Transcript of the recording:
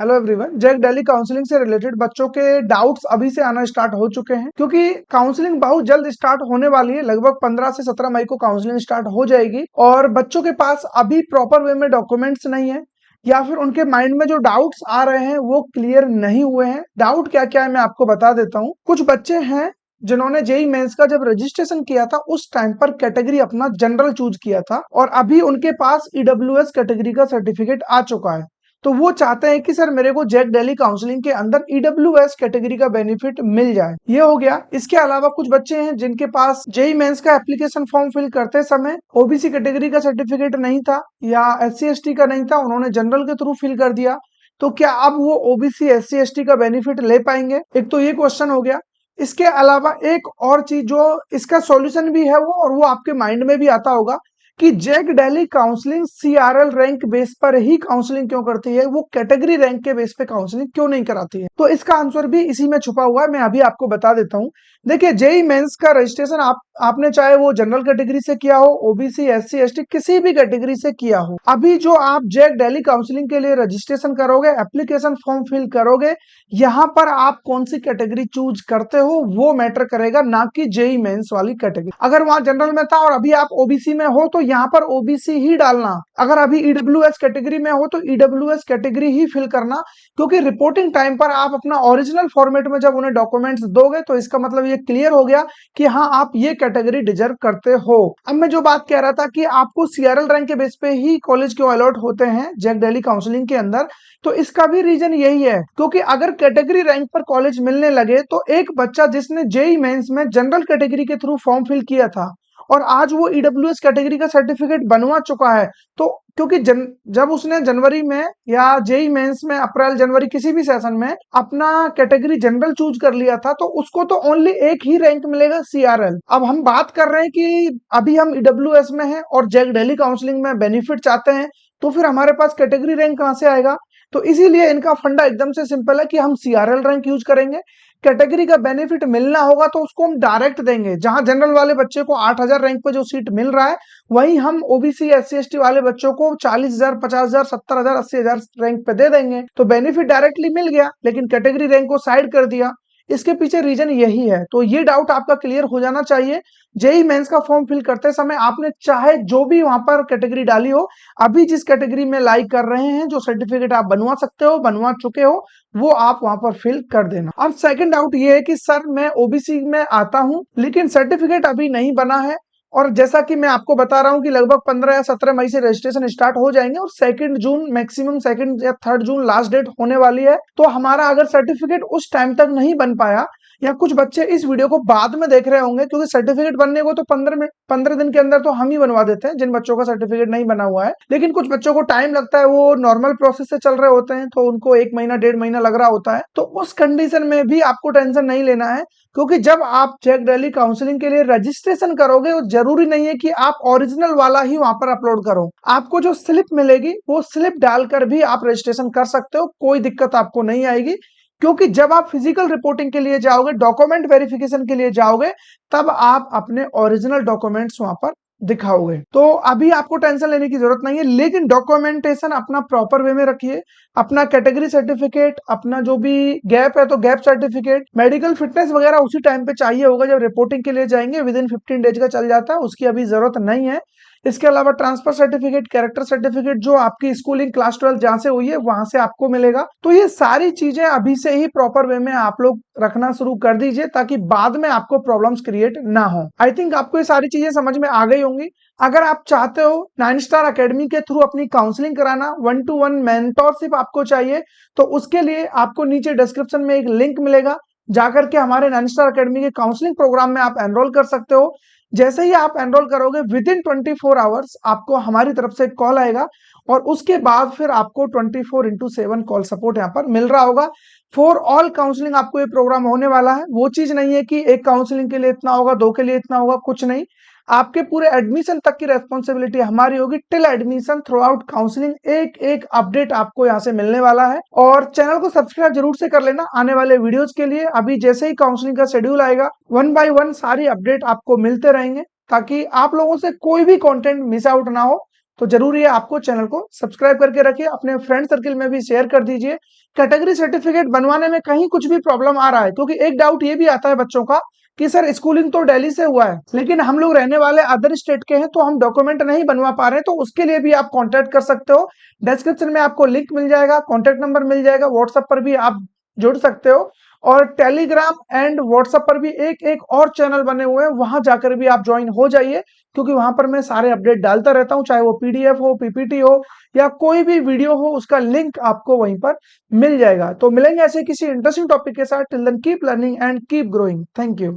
Hello everyone, JAC Delhi counselling से related बच्चों के डाउट्स अभी से आना स्टार्ट हो चुके हैं क्योंकि काउंसलिंग बहुत जल्द स्टार्ट होने वाली है। लगभग 15 से 17 मई को काउंसलिंग स्टार्ट हो जाएगी और बच्चों के पास अभी प्रॉपर वे में डॉक्यूमेंट्स नहीं है या फिर उनके माइंड में जो डाउट्स आ रहे हैं वो क्लियर नहीं हुए हैं। डाउट क्या क्या है मैं आपको बता देता हूँ। कुछ बच्चे हैं जिन्होंने जेई मेंस का जब रजिस्ट्रेशन किया था उस टाइम पर कैटेगरी अपना जनरल चूज किया था और अभी उनके पास ईडब्ल्यूएस कैटेगरी का सर्टिफिकेट आ चुका है। तो वो चाहते हैं कि सर मेरे को जैक दिल्ली काउंसलिंग के अंदर ईडब्ल्यूएस कैटेगरी का बेनिफिट मिल जाए। ये हो गया। इसके अलावा कुछ बच्चे हैं जिनके पास जेई मेंस का एप्लीकेशन फॉर्म फिल करते समय ओबीसी कैटेगरी का सर्टिफिकेट नहीं था या एससी एसटी का नहीं था, उन्होंने जनरल के थ्रू फिल कर दिया। तो क्या अब वो ओबीसी एससी एसटी का बेनिफिट ले पाएंगे? एक तो ये क्वेश्चन हो गया। इसके अलावा एक और चीज जो इसका सॉल्यूशन भी है वो, और वो आपके माइंड में भी आता होगा कि JAC Delhi counselling CRL rank base पर ही काउंसलिंग क्यों करती है, वो कैटेगरी रैंक के बेस पे काउंसलिंग क्यों नहीं कराती है। तो इसका आंसर भी इसी में छुपा हुआ है, मैं अभी आपको बता देता हूं। देखिए, जेई मेंस का रजिस्ट्रेशन आपने चाहे वो जनरल कैटेगरी से किया हो, ओबीसी एससी एसटी किसी भी कैटेगरी से किया हो, अभी जो आप जैक दिल्ली काउंसलिंग के लिए रजिस्ट्रेशन करोगे, एप्लीकेशन फॉर्म फिल करोगे, यहाँ पर आप कौन सी कैटेगरी चूज करते हो वो मैटर करेगा, ना कि जेई मेंस वाली कैटेगरी। अगर वहां जनरल में था और अभी आप ओबीसी में हो तो यहाँ पर ओबीसी ही डालना। अगर अभी ईडब्ल्यूएस कैटेगरी में हो तो ईडब्ल्यूएस कैटेगरी ही फिल करना, क्योंकि रिपोर्टिंग टाइम पर आप अपना ओरिजिनल फॉर्मेट में जब उन्हें डॉक्यूमेंट्स दोगे तो इसका मतलब ये क्लियर हो गया कि हाँ आप ये कैटेगरी डिजर्व करते हो। अब मैं जो बात कह रहा था कि आपको सीआरएल रैंक के बेस पे ही कॉलेज क्यों अलॉट होते हैं जैक दिल्ली काउंसलिंग के अंदर, तो इसका भी रीजन यही है क्योंकि अगर कैटेगरी रैंक पर कॉलेज मिलने लगे तो एक बच्चा जिसने जेई मेंस में जनरल कैटेगरी के थ्रू फॉर्म फिल किया था और आज वो ईडब्ल्यूएस कैटेगरी का सर्टिफिकेट बनवा चुका है, तो क्योंकि जब उसने जनवरी में या जेई मेंस में अप्रैल जनवरी किसी भी सेशन में अपना कैटेगरी जनरल चूज कर लिया था, तो उसको तो ओनली एक ही रैंक मिलेगा सीआरएल। अब हम बात कर रहे हैं कि अभी हम ईडब्ल्यूएस में हैं और जैक दिल्ली काउंसलिंग में बेनिफिट चाहते हैं, तो फिर हमारे पास कैटेगरी रैंक कहां से आएगा? तो इसीलिए इनका फंडा एकदम से सिंपल है कि हम सीआरएल रैंक यूज करेंगे। कैटेगरी का बेनिफिट मिलना होगा तो उसको हम डायरेक्ट देंगे। जहां जनरल वाले बच्चे को 8,000 रैंक पे जो सीट मिल रहा है, वहीं हम ओबीसी एससी एसटी वाले बच्चों को 40,000 50,000 70,000 80,000 रैंक पे दे देंगे। तो बेनिफिट डायरेक्टली मिल गया, लेकिन कैटेगरी रैंक को साइड कर दिया। इसके पीछे रीजन यही है। तो ये डाउट आपका क्लियर हो जाना चाहिए। जेई मेंस का फॉर्म फिल करते समय आपने चाहे जो भी वहां पर कैटेगरी डाली हो, अभी जिस कैटेगरी में लाइक कर रहे हैं, जो सर्टिफिकेट आप बनवा सकते हो, बनवा चुके हो, वो आप वहां पर फिल कर देना। अब सेकंड डाउट ये है कि सर मैं ओबीसी में आता हूं लेकिन सर्टिफिकेट अभी नहीं बना है, और जैसा कि मैं आपको बता रहा हूं कि लगभग 15 या 17 मई से रजिस्ट्रेशन स्टार्ट हो जाएंगे और 2 जून मैक्सिमम 2 या 3 जून लास्ट डेट होने वाली है। तो हमारा अगर सर्टिफिकेट उस टाइम तक नहीं बन पाया, या कुछ बच्चे इस वीडियो को बाद में देख रहे होंगे, क्योंकि सर्टिफिकेट बनने को तो 15 दिन के अंदर तो हम ही बनवा देते हैं जिन बच्चों का सर्टिफिकेट नहीं बना हुआ है, लेकिन कुछ बच्चों को टाइम लगता है, वो नॉर्मल प्रोसेस से चल रहे होते हैं, तो उनको 1 महीना 1.5 महीना लग रहा होता है। तो उस कंडीशन में भी आपको टेंशन नहीं लेना है, क्योंकि जब आप जैक दिल्ली काउंसलिंग के लिए रजिस्ट्रेशन करोगे, वो जरूरी नहीं है कि आप ओरिजिनल वाला ही वहां पर अपलोड करो। आपको जो स्लिप मिलेगी वो स्लिप डालकर भी आप रजिस्ट्रेशन कर सकते हो, कोई दिक्कत आपको नहीं आएगी। क्योंकि जब आप फिजिकल रिपोर्टिंग के लिए जाओगे, डॉक्यूमेंट वेरिफिकेशन के लिए जाओगे, तब आप अपने ओरिजिनल डॉक्यूमेंट्स वहां पर दिखाओगे। तो अभी आपको टेंशन लेने की जरूरत नहीं है, लेकिन डॉक्यूमेंटेशन अपना प्रॉपर वे में रखिए। अपना कैटेगरी सर्टिफिकेट, अपना जो भी गैप है तो गैप सर्टिफिकेट, मेडिकल फिटनेस वगैरह उसी टाइम पे चाहिए होगा जब रिपोर्टिंग के लिए जाएंगे। विद इन 15 डेज का चल जाता है, उसकी अभी जरूरत नहीं है। इसके अलावा ट्रांसफर सर्टिफिकेट, कैरेक्टर सर्टिफिकेट, जो आपकी स्कूलिंग क्लास 12 जहां से हुई है वहां से आपको मिलेगा। तो ये सारी चीजें अभी से ही प्रॉपर वे में आप लोग रखना शुरू कर दीजिए, ताकि बाद में आपको प्रॉब्लम्स क्रिएट ना हो। आई थिंक आपको ये सारी चीजें समझ में आ गई होंगी। अगर आप चाहते हो 9 स्टार अकेडमी के थ्रू अपनी काउंसलिंग कराना, 1-to-1 मेंटोरशिप आपको चाहिए, तो उसके लिए आपको नीचे डिस्क्रिप्शन में एक लिंक मिलेगा, जाकर के हमारे 9 स्टार अकेडमी के काउंसलिंग प्रोग्राम में आप एनरोल कर सकते हो। जैसे ही आप एनरोल करोगे, विद इन 24 आवर्स आपको हमारी तरफ से कॉल आएगा, और उसके बाद फिर आपको 24/7 कॉल सपोर्ट यहाँ पर मिल रहा होगा। फॉर ऑल काउंसलिंग आपको ये प्रोग्राम होने वाला है। वो चीज नहीं है कि एक काउंसलिंग के लिए इतना होगा, 2 के लिए इतना होगा, कुछ नहीं। आपके पूरे एडमिशन तक की रेस्पॉन्सिबिलिटी हमारी होगी। Till admission, through out counselling, एक एक अपडेट आपको यहाँ से मिलने वाला है। और चैनल को सब्सक्राइब जरूर से कर लेना आने वाले वीडियोज के लिए। अभी जैसे ही काउंसलिंग का शेड्यूल आएगा, 1 by 1 सारी अपडेट आपको मिलते रहेंगे, ताकि आप लोगों से कोई भी कंटेंट मिस आउट ना हो। तो जरूरी है आपको चैनल को सब्सक्राइब करके रखिए, अपने फ्रेंड सर्किल में भी शेयर कर दीजिए, कैटेगरी सर्टिफिकेट बनवाने में कहीं कुछ भी प्रॉब्लम आ रहा है, क्योंकि एक डाउट ये भी आता है बच्चों का कि सर स्कूलिंग तो दिल्ली से हुआ है लेकिन हम लोग रहने वाले अदर स्टेट के हैं तो हम डॉक्यूमेंट नहीं बनवा पा रहे हैं, तो उसके लिए भी आप कांटेक्ट कर सकते हो। डिस्क्रिप्शन में आपको लिंक मिल जाएगा, कांटेक्ट नंबर मिल जाएगा, व्हाट्सएप पर भी आप जुड़ सकते हो और टेलीग्राम एंड व्हाट्सएप पर भी एक एक और चैनल बने हुए हैं, वहां जाकर भी आप ज्वाइन हो जाइए, क्योंकि वहां पर मैं सारे अपडेट डालता रहता हूं, चाहे वो पीडीएफ हो, पीपीटी हो या कोई भी वीडियो हो, उसका लिंक आपको वहीं पर मिल जाएगा। तो मिलेंगे ऐसे किसी इंटरेस्टिंग टॉपिक के साथ। Till then keep learning and keep growing. Thank you.